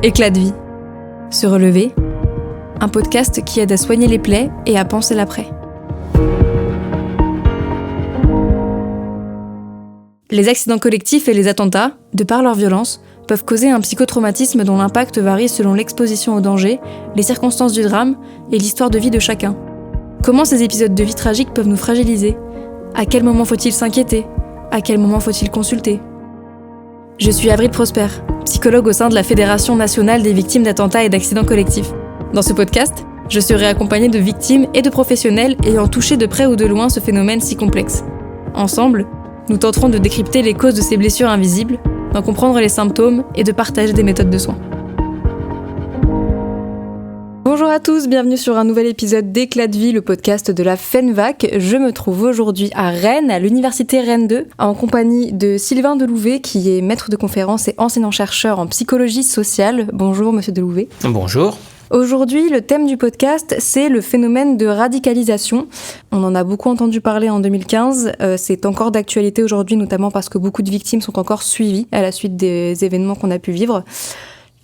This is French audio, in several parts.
Éclat de vie. Se relever. Un podcast qui aide à soigner les plaies et à penser l'après. Les accidents collectifs et les attentats, de par leur violence, peuvent causer un psychotraumatisme dont l'impact varie selon l'exposition au danger, les circonstances du drame et l'histoire de vie de chacun. Comment ces épisodes de vie tragiques peuvent nous fragiliser ? À quel moment faut-il s'inquiéter ? À quel moment faut-il consulter ? Je suis Avril Prosper, psychologue au sein de la Fédération nationale des victimes d'attentats et d'accidents collectifs. Dans ce podcast, je serai accompagnée de victimes et de professionnels ayant touché de près ou de loin ce phénomène si complexe. Ensemble, nous tenterons de décrypter les causes de ces blessures invisibles, d'en comprendre les symptômes et de partager des méthodes de soins. Bonjour à tous, bienvenue sur un nouvel épisode d'Éclat de vie, le podcast de la FENVAC. Je me trouve aujourd'hui à Rennes, à l'université Rennes 2, en compagnie de Sylvain Delouvet, qui est maître de conférences et enseignant-chercheur en psychologie sociale. Bonjour monsieur Delouvet. Bonjour. Aujourd'hui, le thème du podcast, c'est le phénomène de radicalisation. On en a beaucoup entendu parler en 2015. C'est encore d'actualité aujourd'hui, notamment parce que beaucoup de victimes sont encore suivies à la suite des événements qu'on a pu vivre.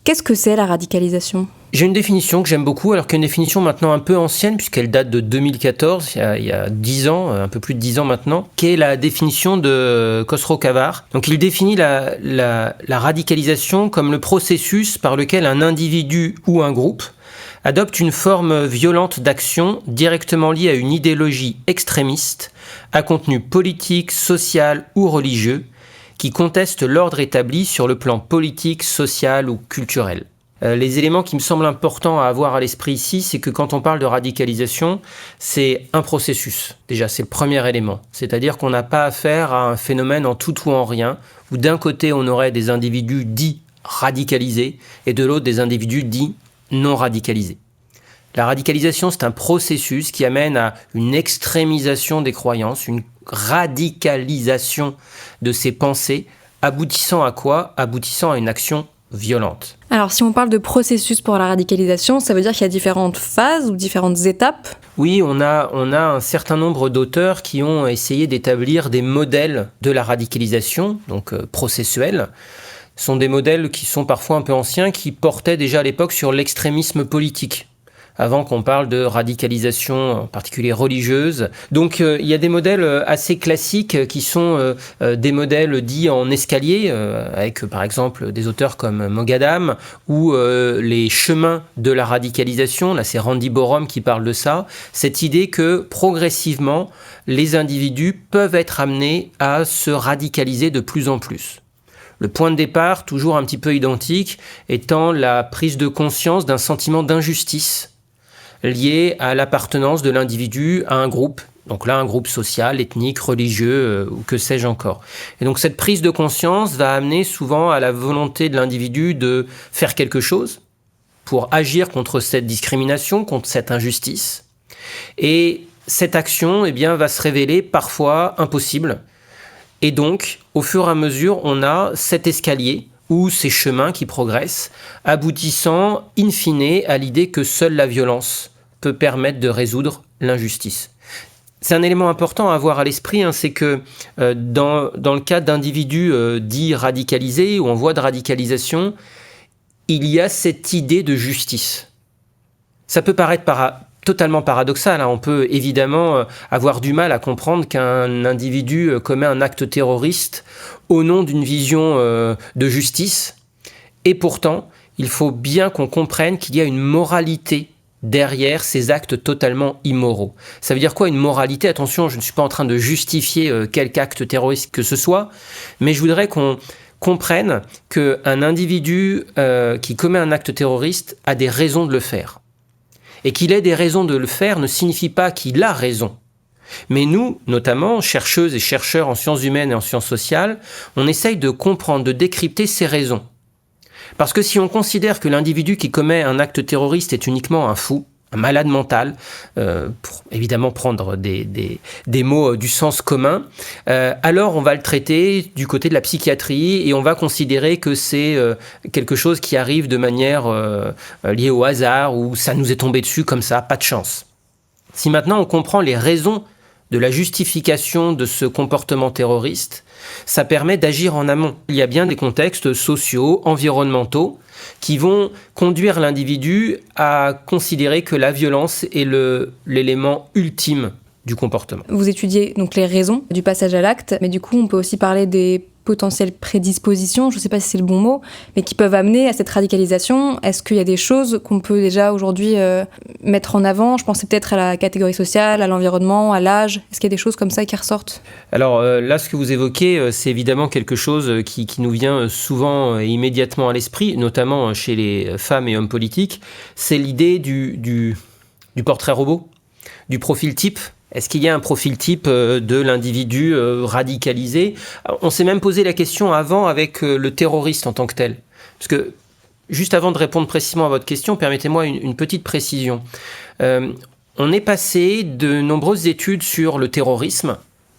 Qu'est-ce que c'est la radicalisation ? J'ai une définition que j'aime beaucoup, alors qu'une définition maintenant un peu ancienne, puisqu'elle date de 2014, il y a 10 ans, un peu plus de 10 ans maintenant, qui est la définition de Khosrow-Khavar. Donc il définit la radicalisation comme le processus par lequel un individu ou un groupe adopte une forme violente d'action directement liée à une idéologie extrémiste, à contenu politique, social ou religieux, qui conteste l'ordre établi sur le plan politique, social ou culturel. Les éléments qui me semblent importants à avoir à l'esprit ici, c'est que quand on parle de radicalisation, c'est un processus. Déjà, c'est le premier élément. C'est-à-dire qu'on n'a pas affaire à un phénomène en tout ou en rien, où d'un côté, on aurait des individus dits radicalisés, et de l'autre, des individus dits non radicalisés. La radicalisation, c'est un processus qui amène à une extrémisation des croyances, une radicalisation de ses pensées, aboutissant à quoi ? Aboutissant à une action violente. Alors, si on parle de processus pour la radicalisation, ça veut dire qu'il y a différentes phases ou différentes étapes ? Oui, on a un certain nombre d'auteurs qui ont essayé d'établir des modèles de la radicalisation, donc processuels. Ce sont des modèles qui sont parfois un peu anciens, qui portaient déjà à l'époque sur l'extrémisme politique, avant qu'on parle de radicalisation, en particulier religieuse. Donc il y a des modèles assez classiques qui sont des modèles dits en escalier, avec par exemple des auteurs comme Moghadam, ou les chemins de la radicalisation. Là, c'est Randy Borum qui parle de ça. Cette idée que progressivement, les individus peuvent être amenés à se radicaliser de plus en plus. Le point de départ, toujours un petit peu identique, étant la prise de conscience d'un sentiment d'injustice lié à l'appartenance de l'individu à un groupe. Donc là, un groupe social, ethnique, religieux, ou que sais-je encore. Et donc cette prise de conscience va amener souvent à la volonté de l'individu de faire quelque chose pour agir contre cette discrimination, contre cette injustice. Et cette action, va se révéler parfois impossible. Et donc, au fur et à mesure, on a cet escalier ou ces chemins qui progressent, aboutissant in fine à l'idée que seule la violence peut permettre de résoudre l'injustice. C'est un élément important à avoir à l'esprit, c'est que dans le cas d'individus dits radicalisés ou en voie de radicalisation, il y a cette idée de justice. Ça peut paraître totalement paradoxal. On peut évidemment avoir du mal à comprendre qu'un individu commet un acte terroriste au nom d'une vision de justice. Et pourtant, il faut bien qu'on comprenne qu'il y a une moralité derrière ces actes totalement immoraux. Ça veut dire quoi une moralité ? Attention, je ne suis pas en train de justifier quelque acte terroriste que ce soit, mais je voudrais qu'on comprenne qu'un individu qui commet un acte terroriste a des raisons de le faire. Et qu'il ait des raisons de le faire ne signifie pas qu'il a raison. Mais nous, notamment, chercheuses et chercheurs en sciences humaines et en sciences sociales, on essaye de comprendre, de décrypter ces raisons. Parce que si on considère que l'individu qui commet un acte terroriste est uniquement un fou, un malade mental, pour évidemment prendre des mots du sens commun, alors on va le traiter du côté de la psychiatrie et on va considérer que c'est quelque chose qui arrive de manière liée au hasard ou ça nous est tombé dessus comme ça, pas de chance. Si maintenant on comprend les raisons de la justification de ce comportement terroriste, ça permet d'agir en amont. Il y a bien des contextes sociaux, environnementaux, qui vont conduire l'individu à considérer que la violence est l'élément ultime du comportement. Vous étudiez donc les raisons du passage à l'acte, mais du coup, on peut aussi parler des potentielles prédispositions, je ne sais pas si c'est le bon mot, mais qui peuvent amener à cette radicalisation. Est-ce qu'il y a des choses qu'on peut déjà aujourd'hui mettre en avant ? Je pensais peut-être à la catégorie sociale, à l'environnement, à l'âge. Est-ce qu'il y a des choses comme ça qui ressortent ? Alors là, ce que vous évoquez, c'est évidemment quelque chose qui nous vient souvent et immédiatement à l'esprit, notamment chez les femmes et hommes politiques. C'est l'idée du portrait robot, du profil type. Est-ce qu'il y a un profil type de l'individu radicalisé ? On s'est même posé la question avant avec le terroriste en tant que tel. Parce que, juste avant de répondre précisément à votre question, permettez-moi une petite précision. On est passé de nombreuses études sur le terrorisme,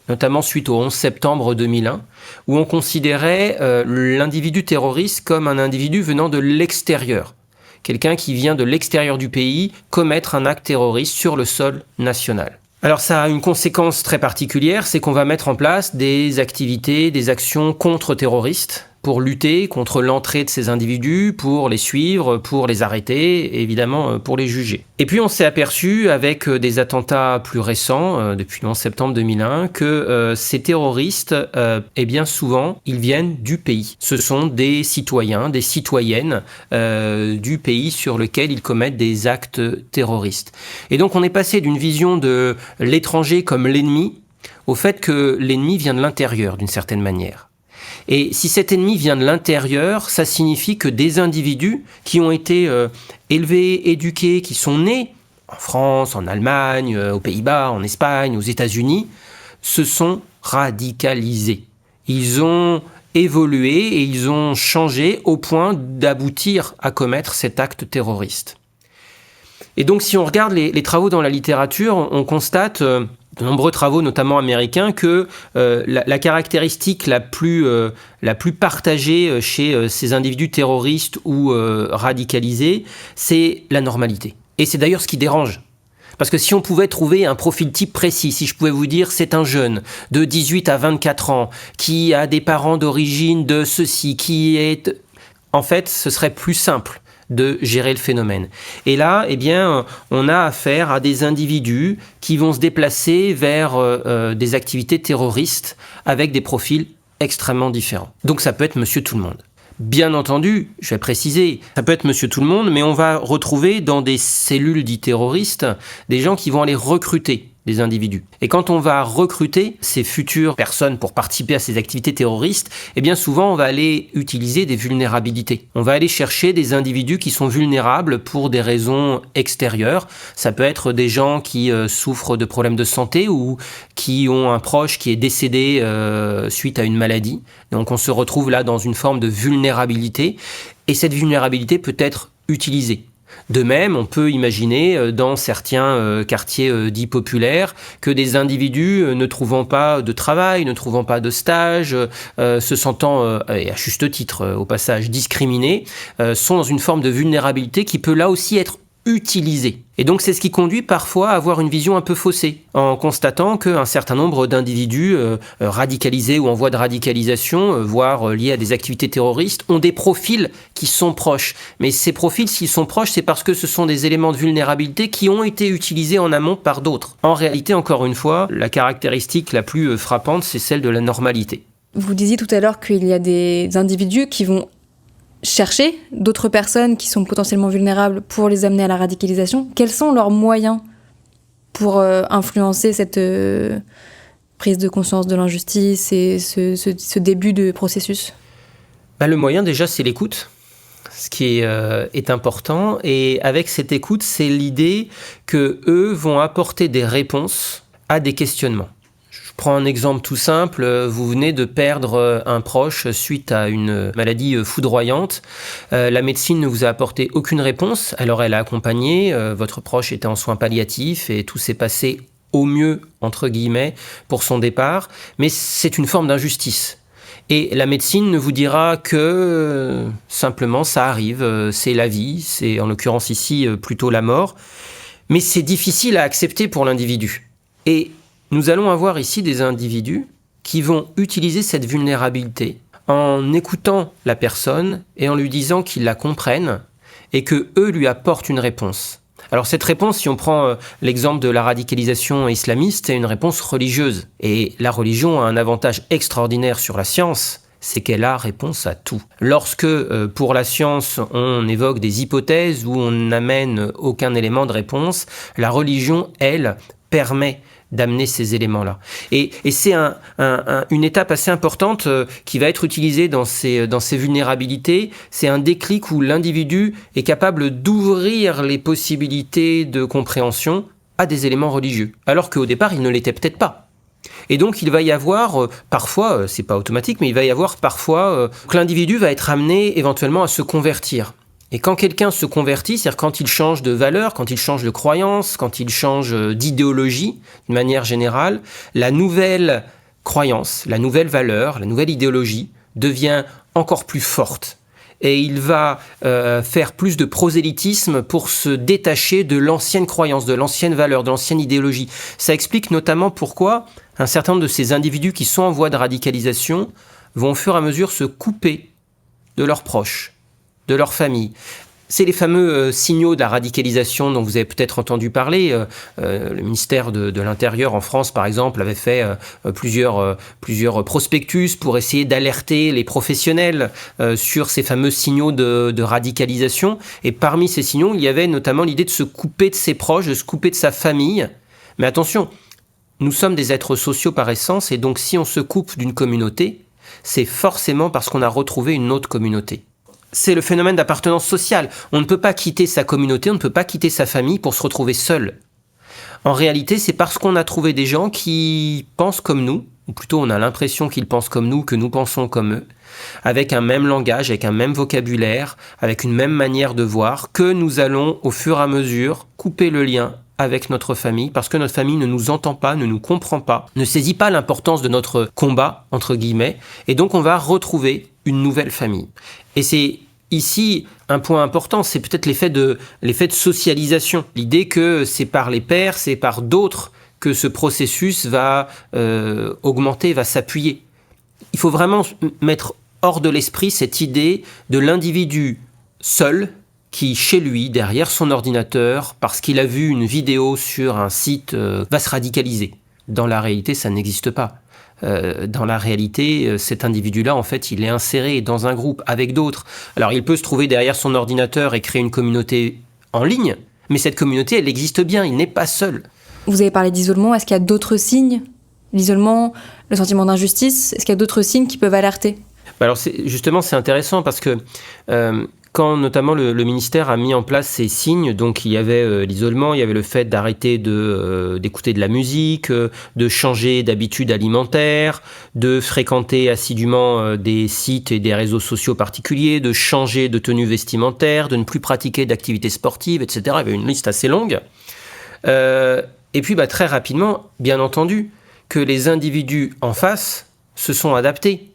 notamment suite au 11 septembre 2001, où on considérait l'individu terroriste comme un individu venant de l'extérieur. Quelqu'un qui vient de l'extérieur du pays commettre un acte terroriste sur le sol national. Alors ça a une conséquence très particulière, c'est qu'on va mettre en place des activités, des actions contre-terroristes pour lutter contre l'entrée de ces individus, pour les suivre, pour les arrêter, et évidemment pour les juger. Et puis on s'est aperçu avec des attentats plus récents, depuis le 11 septembre 2001, que ces terroristes, eh bien souvent, ils viennent du pays. Ce sont des citoyens, des citoyennes du pays sur lequel ils commettent des actes terroristes. Et donc on est passé d'une vision de l'étranger comme l'ennemi, au fait que l'ennemi vient de l'intérieur d'une certaine manière. Et si cet ennemi vient de l'intérieur, ça signifie que des individus qui ont été élevés, éduqués, qui sont nés en France, en Allemagne, aux Pays-Bas, en Espagne, aux États-Unis, se sont radicalisés. Ils ont évolué et ils ont changé au point d'aboutir à commettre cet acte terroriste. Et donc si on regarde les travaux dans la littérature, on constate de nombreux travaux, notamment américains, que la caractéristique la plus partagée chez ces individus terroristes ou radicalisés, c'est la normalité. Et c'est d'ailleurs ce qui dérange. Parce que si on pouvait trouver un profil type précis, si je pouvais vous dire c'est un jeune de 18 à 24 ans qui a des parents d'origine de ceci, qui est... En fait, ce serait plus simple de gérer le phénomène. Et là, eh bien, on a affaire à des individus qui vont se déplacer vers des activités terroristes avec des profils extrêmement différents. Donc ça peut être monsieur tout le monde. Bien entendu, je vais préciser, ça peut être monsieur tout le monde, mais on va retrouver dans des cellules dites terroristes des gens qui vont aller recruter des individus. Et quand on va recruter ces futures personnes pour participer à ces activités terroristes, eh bien souvent on va aller utiliser des vulnérabilités. On va aller chercher des individus qui sont vulnérables pour des raisons extérieures. Ça peut être des gens qui souffrent de problèmes de santé ou qui ont un proche qui est décédé suite à une maladie. Donc on se retrouve là dans une forme de vulnérabilité et cette vulnérabilité peut être utilisée. De même, on peut imaginer dans certains quartiers dits populaires que des individus ne trouvant pas de travail, ne trouvant pas de stage, se sentant, et à juste titre au passage, discriminés, sont dans une forme de vulnérabilité qui peut là aussi être utilisée. Et donc c'est ce qui conduit parfois à avoir une vision un peu faussée, en constatant qu'un certain nombre d'individus radicalisés ou en voie de radicalisation, voire liés à des activités terroristes, ont des profils qui sont proches. Mais ces profils, s'ils sont proches, c'est parce que ce sont des éléments de vulnérabilité qui ont été utilisés en amont par d'autres. En réalité, encore une fois, la caractéristique la plus frappante, c'est celle de la normalité. Vous disiez tout à l'heure qu'il y a des individus qui vont chercher d'autres personnes qui sont potentiellement vulnérables pour les amener à la radicalisation. Quels sont leurs moyens pour influencer cette prise de conscience de l'injustice et ce début de processus ? Le moyen déjà c'est l'écoute, ce qui est important, et avec cette écoute c'est l'idée que eux vont apporter des réponses à des questionnements. Je prends un exemple tout simple, vous venez de perdre un proche suite à une maladie foudroyante, la médecine ne vous a apporté aucune réponse, alors elle a accompagné, votre proche était en soins palliatifs et tout s'est passé au mieux, entre guillemets, pour son départ, mais c'est une forme d'injustice. Et la médecine ne vous dira que simplement ça arrive, c'est la vie, c'est en l'occurrence ici plutôt la mort, mais c'est difficile à accepter pour l'individu. Et Nous allons avoir ici des individus qui vont utiliser cette vulnérabilité en écoutant la personne et en lui disant qu'ils la comprennent et que eux lui apportent une réponse. Alors cette réponse, si on prend l'exemple de la radicalisation islamiste, c'est une réponse religieuse. Et la religion a un avantage extraordinaire sur la science, c'est qu'elle a réponse à tout. Lorsque, pour la science, on évoque des hypothèses où on n'amène aucun élément de réponse, la religion, elle, permet d'amener ces éléments-là. Et c'est une étape assez importante qui va être utilisée dans ces vulnérabilités. C'est un déclic où l'individu est capable d'ouvrir les possibilités de compréhension à des éléments religieux, alors qu'au départ, il ne l'était peut-être pas. Et donc, il va y avoir, parfois, c'est pas automatique, mais il va y avoir parfois que l'individu va être amené éventuellement à se convertir. Et quand quelqu'un se convertit, c'est-à-dire quand il change de valeur, quand il change de croyance, quand il change d'idéologie, de manière générale, la nouvelle croyance, la nouvelle valeur, la nouvelle idéologie devient encore plus forte. Et il va faire plus de prosélytisme pour se détacher de l'ancienne croyance, de l'ancienne valeur, de l'ancienne idéologie. Ça explique notamment pourquoi un certain nombre de ces individus qui sont en voie de radicalisation vont au fur et à mesure se couper de leurs proches, de leur famille. C'est les fameux signaux de la radicalisation dont vous avez peut-être entendu parler. Le ministère de l'Intérieur en France, par exemple, avait fait plusieurs prospectus pour essayer d'alerter les professionnels sur ces fameux signaux de radicalisation. Et parmi ces signaux, il y avait notamment l'idée de se couper de ses proches, de se couper de sa famille. Mais attention, nous sommes des êtres sociaux par essence, et donc si on se coupe d'une communauté, c'est forcément parce qu'on a retrouvé une autre communauté. C'est le phénomène d'appartenance sociale. On ne peut pas quitter sa communauté, on ne peut pas quitter sa famille pour se retrouver seul. En réalité, c'est parce qu'on a trouvé des gens qui pensent comme nous, ou plutôt on a l'impression qu'ils pensent comme nous, que nous pensons comme eux, avec un même langage, avec un même vocabulaire, avec une même manière de voir, que nous allons au fur et à mesure couper le lien avec notre famille, parce que notre famille ne nous entend pas, ne nous comprend pas, ne saisit pas l'importance de notre combat, entre guillemets, et donc on va retrouver une nouvelle famille. Et c'est ici un point important, c'est peut-être l'effet de socialisation. L'idée que c'est par les pairs, c'est par d'autres que ce processus va augmenter, va s'appuyer. Il faut vraiment mettre hors de l'esprit cette idée de l'individu seul qui, chez lui, derrière son ordinateur, parce qu'il a vu une vidéo sur un site, va se radicaliser. Dans la réalité, ça n'existe pas. Dans la réalité, cet individu-là, en fait, il est inséré dans un groupe avec d'autres. Alors, il peut se trouver derrière son ordinateur et créer une communauté en ligne, mais cette communauté, elle existe bien, il n'est pas seul. Vous avez parlé d'isolement, est-ce qu'il y a d'autres signes ? L'isolement, le sentiment d'injustice, est-ce qu'il y a d'autres signes qui peuvent alerter ? Alors, c'est intéressant parce que quand notamment le ministère a mis en place ces signes, donc il y avait l'isolement, il y avait le fait d'arrêter d'écouter de la musique, de changer d'habitude alimentaire, de fréquenter assidûment des sites et des réseaux sociaux particuliers, de changer de tenue vestimentaire, de ne plus pratiquer d'activités sportives, etc. Il y avait une liste assez longue. Et puis très rapidement, bien entendu, que les individus en face se sont adaptés.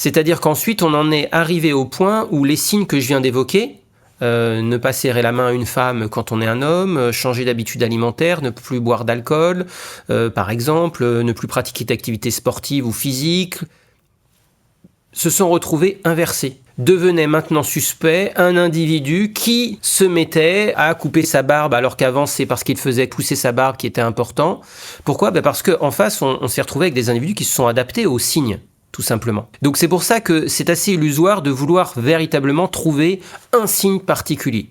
C'est-à-dire qu'ensuite, on en est arrivé au point où les signes que je viens d'évoquer, ne pas serrer la main à une femme quand on est un homme, changer d'habitude alimentaire, ne plus boire d'alcool, par exemple, ne plus pratiquer d'activités sportives ou physiques, se sont retrouvés inversés. Devenait maintenant suspect un individu qui se mettait à couper sa barbe alors qu'avant c'est parce qu'il faisait pousser sa barbe qui était important. Pourquoi ? Parce qu'en face, on s'est retrouvé avec des individus qui se sont adaptés aux signes. Tout simplement. Donc c'est pour ça que c'est assez illusoire de vouloir véritablement trouver un signe particulier.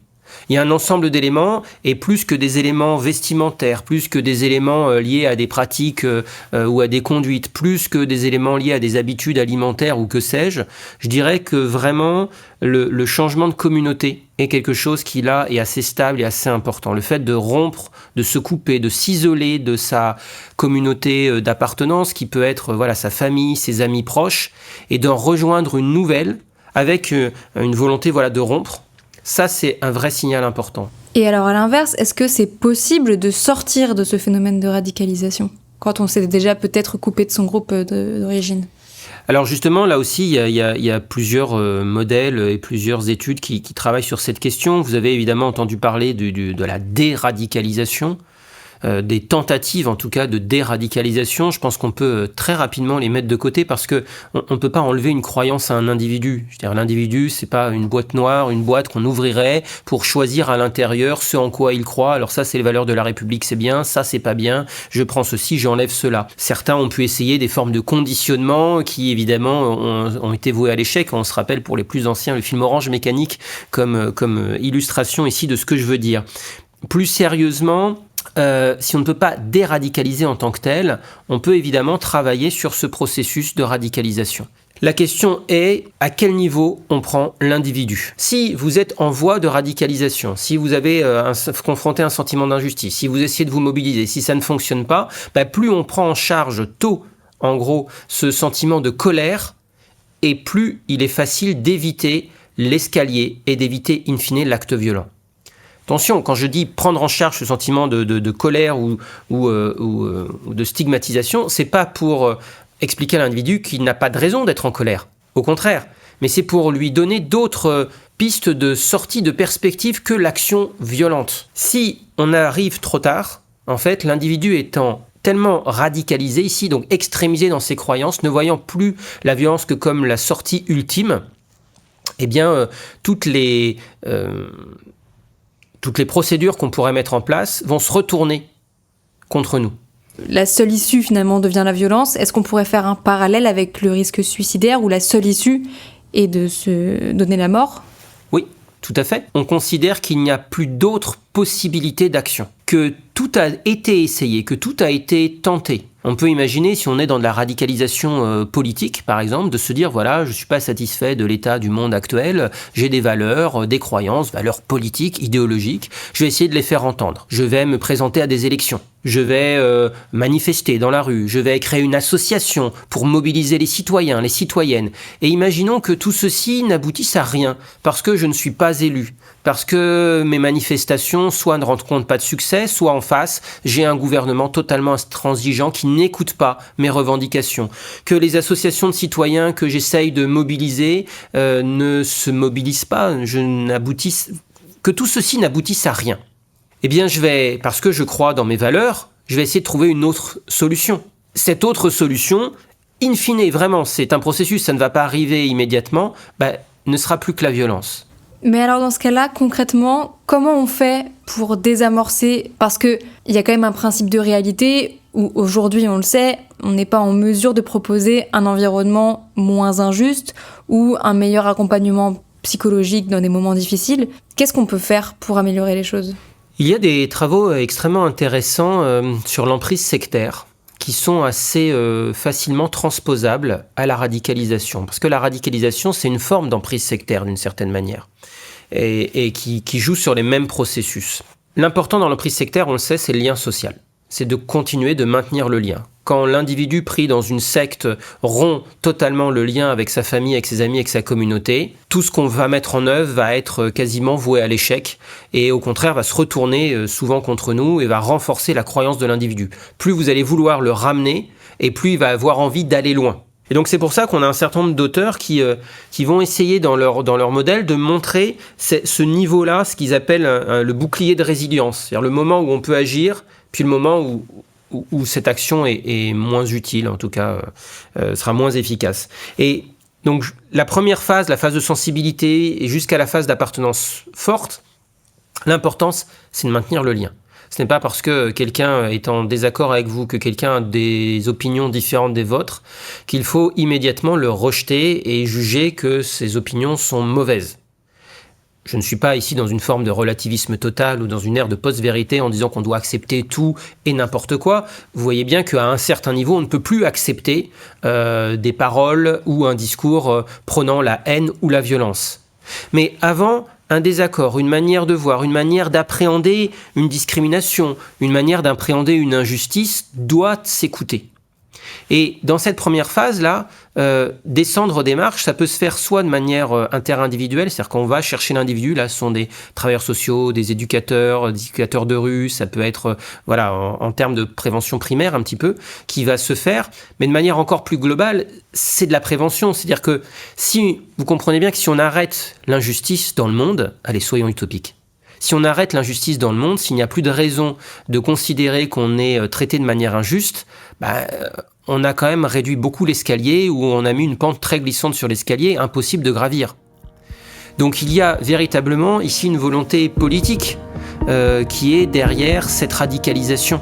Il y a un ensemble d'éléments, et plus que des éléments vestimentaires, plus que des éléments liés à des pratiques ou à des conduites, plus que des éléments liés à des habitudes alimentaires ou que sais-je, je dirais que vraiment le changement de communauté est quelque chose qui là est assez stable et assez important. Le fait de rompre, de se couper, de s'isoler de sa communauté d'appartenance qui peut être sa famille, ses amis proches, et d'en rejoindre une nouvelle avec une volonté de rompre. Ça, c'est un vrai signal important. Et alors, à l'inverse, est-ce que c'est possible de sortir de ce phénomène de radicalisation quand on s'est déjà peut-être coupé de son groupe d'origine ? Alors justement, là aussi, il y a plusieurs modèles et plusieurs études qui travaillent sur cette question. Vous avez évidemment entendu parler de la déradicalisation. des tentatives en tout cas de déradicalisation, je pense qu'on peut très rapidement les mettre de côté parce que on ne peut pas enlever une croyance à un individu. Je veux dire, l'individu, c'est pas une boîte noire, une boîte qu'on ouvrirait pour choisir à l'intérieur ce en quoi il croit. Alors ça, c'est les valeurs de la République, c'est bien, ça, c'est pas bien, je prends ceci, j'enlève cela. Certains ont pu essayer des formes de conditionnement qui, évidemment, ont été vouées à l'échec. On se rappelle pour les plus anciens le film Orange Mécanique comme illustration ici de ce que je veux dire. Plus sérieusement, si on ne peut pas déradicaliser en tant que tel, on peut évidemment travailler sur ce processus de radicalisation. La question est à quel niveau on prend l'individu. Si vous êtes en voie de radicalisation, si vous avez confronté un sentiment d'injustice, si vous essayez de vous mobiliser, si ça ne fonctionne pas, plus on prend en charge tôt, en gros, ce sentiment de colère, et plus il est facile d'éviter l'escalier et d'éviter in fine l'acte violent. Attention, quand je dis prendre en charge ce sentiment de colère ou de stigmatisation, c'est pas pour expliquer à l'individu qu'il n'a pas de raison d'être en colère. Au contraire, mais c'est pour lui donner d'autres pistes de sortie de perspective que l'action violente. Si on arrive trop tard, en fait, l'individu étant tellement radicalisé ici, donc extrémisé dans ses croyances, ne voyant plus la violence que comme la sortie ultime, eh bien, toutes les procédures qu'on pourrait mettre en place vont se retourner contre nous. La seule issue finalement devient la violence. Est-ce qu'on pourrait faire un parallèle avec le risque suicidaire où la seule issue est de se donner la mort ? Oui, tout à fait. On considère qu'il n'y a plus d'autres possibilités d'action, que tout a été essayé, que tout a été tenté. On peut imaginer, si on est dans de la radicalisation politique, par exemple, de se dire, voilà, je ne suis pas satisfait de l'état du monde actuel, j'ai des valeurs, des croyances, valeurs politiques, idéologiques, je vais essayer de les faire entendre. Je vais me présenter à des élections. Je vais manifester dans la rue, je vais créer une association pour mobiliser les citoyens, les citoyennes. Et imaginons que tout ceci n'aboutisse à rien, parce que je ne suis pas élu, parce que mes manifestations soit ne rencontrent pas de succès, soit en face, j'ai un gouvernement totalement intransigeant qui n'écoute pas mes revendications, que les associations de citoyens que j'essaye de mobiliser ne se mobilisent pas, que tout ceci n'aboutisse à rien. Eh bien, parce que je crois dans mes valeurs, je vais essayer de trouver une autre solution. Cette autre solution, in fine, vraiment, c'est un processus, ça ne va pas arriver immédiatement, ne sera plus que la violence. Mais alors dans ce cas-là, concrètement, comment on fait pour désamorcer ? Parce qu'il y a quand même un principe de réalité où aujourd'hui, on le sait, on n'est pas en mesure de proposer un environnement moins injuste ou un meilleur accompagnement psychologique dans des moments difficiles. Qu'est-ce qu'on peut faire pour améliorer les choses ? Il y a des travaux extrêmement intéressants sur l'emprise sectaire qui sont assez facilement transposables à la radicalisation. Parce que la radicalisation, c'est une forme d'emprise sectaire d'une certaine manière et qui joue sur les mêmes processus. L'important dans l'emprise sectaire, on le sait, c'est le lien social. C'est de continuer de maintenir le lien. Quand l'individu pris dans une secte rompt totalement le lien avec sa famille, avec ses amis, avec sa communauté, tout ce qu'on va mettre en œuvre va être quasiment voué à l'échec et au contraire va se retourner souvent contre nous et va renforcer la croyance de l'individu. Plus vous allez vouloir le ramener et plus il va avoir envie d'aller loin. Et donc c'est pour ça qu'on a un certain nombre d'auteurs qui vont essayer dans leur modèle de montrer ce niveau-là, ce qu'ils appellent le bouclier de résilience, c'est-à-dire le moment où on peut agir, puis le moment où cette action est moins utile, en tout cas sera moins efficace. Et donc la première phase, la phase de sensibilité, et jusqu'à la phase d'appartenance forte, l'importance, c'est de maintenir le lien. Ce n'est pas parce que quelqu'un est en désaccord avec vous, que quelqu'un a des opinions différentes des vôtres, qu'il faut immédiatement le rejeter et juger que ses opinions sont mauvaises. Je ne suis pas ici dans une forme de relativisme total ou dans une ère de post-vérité en disant qu'on doit accepter tout et n'importe quoi. Vous voyez bien qu'à un certain niveau, on ne peut plus accepter des paroles ou un discours prônant la haine ou la violence. Mais avant, un désaccord, une manière de voir, une manière d'appréhender une discrimination, une manière d'appréhender une injustice doit s'écouter. Et dans cette première phase-là, descendre des marches, ça peut se faire soit de manière interindividuelle, c'est-à-dire qu'on va chercher l'individu, là ce sont des travailleurs sociaux, des éducateurs de rue, ça peut être en termes de prévention primaire un petit peu, qui va se faire, mais de manière encore plus globale, c'est de la prévention, c'est-à-dire que si vous comprenez bien que si on arrête l'injustice dans le monde, allez, soyons utopiques. Si on arrête l'injustice dans le monde, s'il n'y a plus de raison de considérer qu'on est traité de manière injuste, on a quand même réduit beaucoup l'escalier, ou on a mis une pente très glissante sur l'escalier, impossible de gravir. Donc il y a véritablement ici une volonté politique qui est derrière cette radicalisation.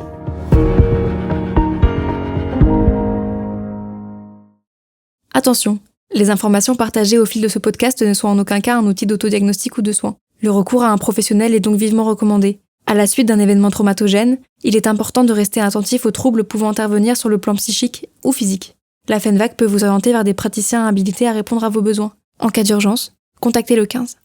Attention, les informations partagées au fil de ce podcast ne sont en aucun cas un outil d'autodiagnostic ou de soin. Le recours à un professionnel est donc vivement recommandé. À la suite d'un événement traumatogène, il est important de rester attentif aux troubles pouvant intervenir sur le plan psychique ou physique. La FENVAC peut vous orienter vers des praticiens habilités à répondre à vos besoins. En cas d'urgence, contactez le 15.